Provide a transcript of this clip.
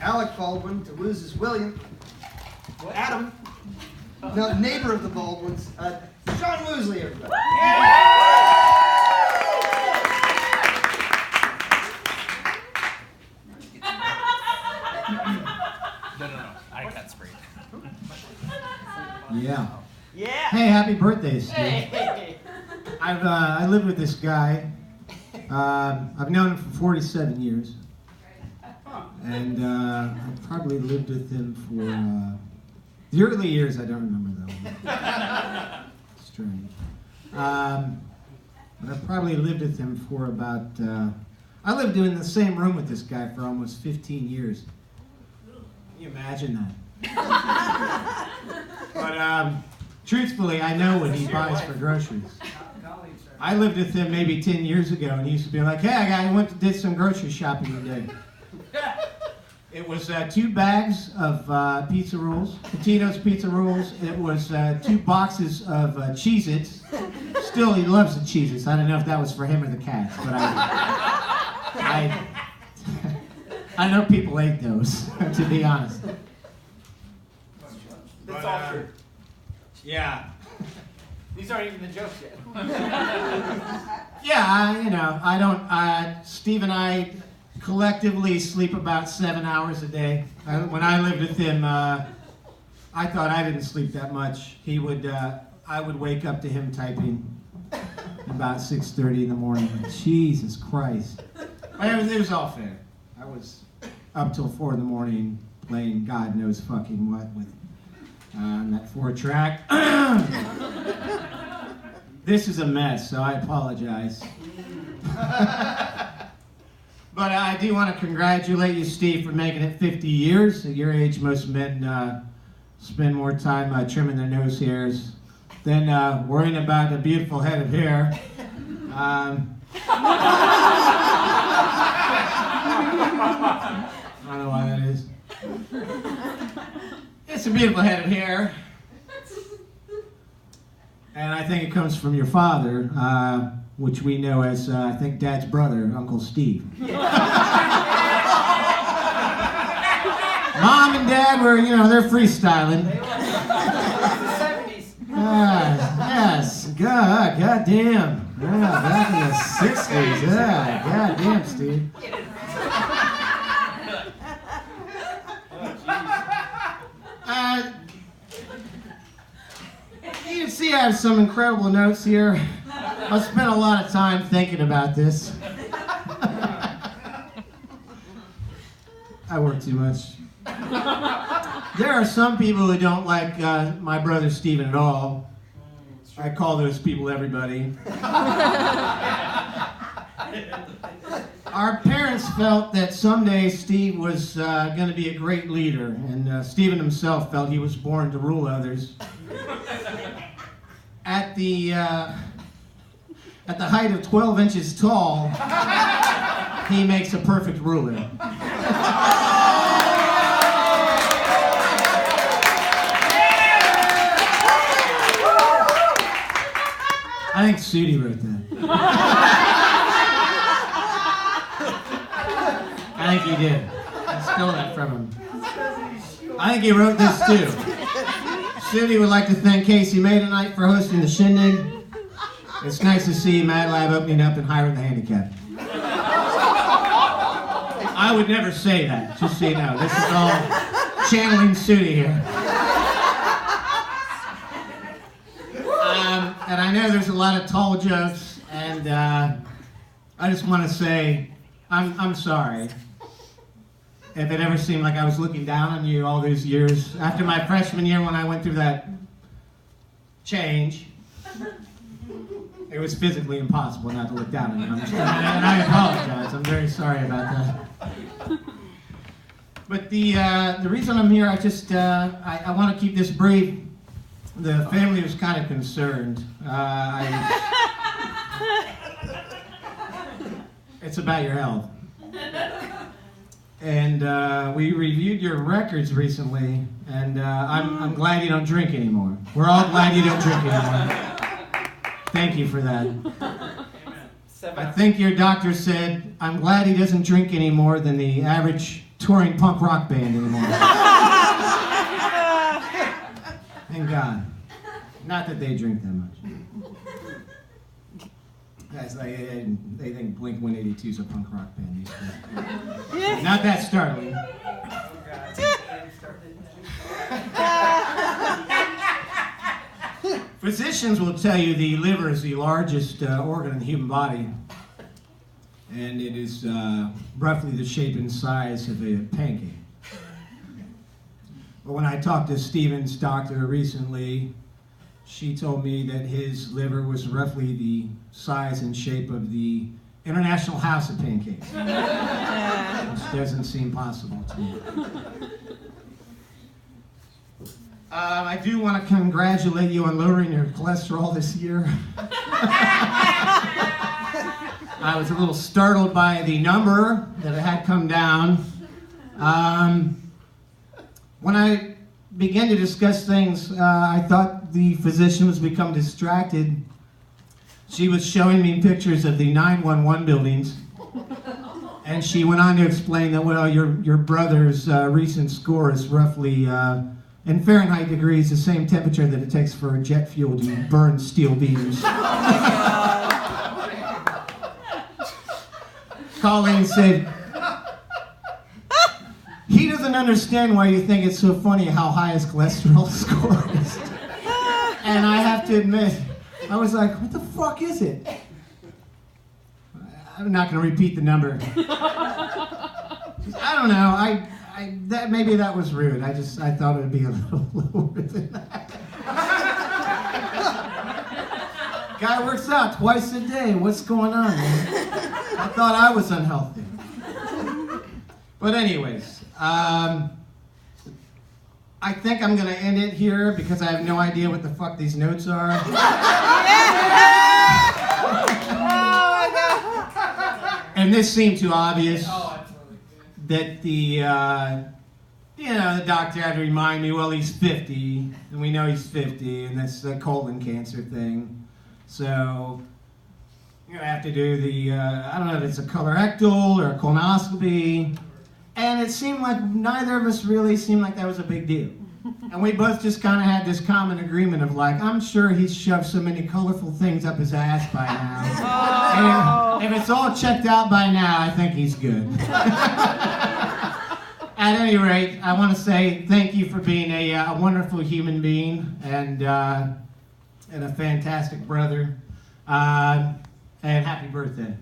Alec Baldwin to lose his William. Adam, no, neighbor of the Baldwins, John Woosley, everybody. No. I got sprayed. Yeah. Yeah. Hey, happy birthday, Steve. Hey. I lived with this guy. I've known him for 47 years. And I probably lived with him for the early years. I don't remember though. Strange. But I probably lived with him for about. I lived in the same room with this guy for almost 15 years. Can you imagine that? But truthfully, I know what he buys for groceries. I lived with him maybe 10 years ago, and he used to be like, "Hey, I did some grocery shopping today." It was 2 bags of pizza rolls, Totino's pizza rolls. It was 2 boxes of Cheez-Its. Still, he loves the Cheez-Its. I don't know if that was for him or the cats, but I know people ate those, to be honest. That's all true. Yeah. These aren't even the jokes yet. Yeah, Steve and I collectively sleep about 7 hours a day. When I lived with him, I thought I didn't sleep that much. I would wake up to him typing about 6:30 in the morning. Jesus Christ. It was all fair. I was up till 4 in the morning playing God knows fucking what with that 4-track. This is a mess, so I apologize. But I do want to congratulate you, Steve, for making it 50 years. At your age, most men spend more time trimming their nose hairs than worrying about a beautiful head of hair. I don't know why that is. It's a beautiful head of hair. And I think it comes from your father, which we know as, I think, Dad's brother, Uncle Steve. Mom and Dad were, they're freestyling. They were in the 70s. Yes. God damn. Yeah, back in the 60s. Yeah, God damn, Steve. You can see I have some incredible notes here. I spent a lot of time thinking about this. I work too much. There are some people who don't like my brother Stephen at all. I call those people everybody. Our parents felt that someday Steve was going to be a great leader, and Stephen himself felt he was born to rule others. At the height of 12 inches tall, he makes a perfect ruler. I think Sudi wrote that. I think he did. I stole that from him. I think he wrote this too. Sudi would like to thank Casey May tonight for hosting the shindig. It's nice to see Mad Lab opening up and hiring the handicapped. I would never say that, just so you know. This is all channeling Sudi here. And I know there's a lot of tall jokes, and I just want to say, I'm sorry if it ever seemed like I was looking down on you all these years. After my freshman year when I went through that change, it was physically impossible not to look down on you. And I apologize. I'm very sorry about that. But the reason I'm here, I want to keep this brief. The family was kind of concerned. It's about your health. And we reviewed your records recently, and I'm glad you don't drink anymore. We're all glad you don't drink anymore. Thank you for that. I think your doctor said, I'm glad he doesn't drink any more than the average touring punk rock band anymore. Thank God. Not that they drink that much. Guys, they think Blink-182 is a punk rock band these days. Not that startling. Physicians will tell you the liver is the largest organ in the human body, and it is roughly the shape and size of a pancake. But when I talked to Steven's doctor recently, she told me that his liver was roughly the size and shape of the International House of Pancakes, which doesn't seem possible to me. I do want to congratulate you on lowering your cholesterol this year. I was a little startled by the number that it had come down. When I began to discuss things, I thought the physician was become distracted. She was showing me pictures of the 911 buildings, and she went on to explain that, well, your brother's recent score is roughly, in Fahrenheit degrees, the same temperature that it takes for jet fuel to burn steel beams. Colleen said, he doesn't understand why you think it's so funny how high his cholesterol score is. And I have to admit, I was like, what the fuck is it? I'm not going to repeat the number. I don't know. Maybe that was rude. I thought it would be a little lower than that. Guy works out twice a day. What's going on, man? I thought I was unhealthy. But anyways, I think I'm going to end it here because I have no idea what the fuck these notes are. And this seemed too obvious that the doctor had to remind me, well, he's 50, and we know he's 50, and that's a colon cancer thing. So I'm going to have to do the, I don't know if it's a colorectal or a colonoscopy. And it seemed like neither of us really seemed like that was a big deal. And we both just kind of had this common agreement of like, I'm sure he's shoved so many colorful things up his ass by now. And if it's all checked out by now, I think he's good. At any rate, I want to say thank you for being a wonderful human being and a fantastic brother. And happy birthday.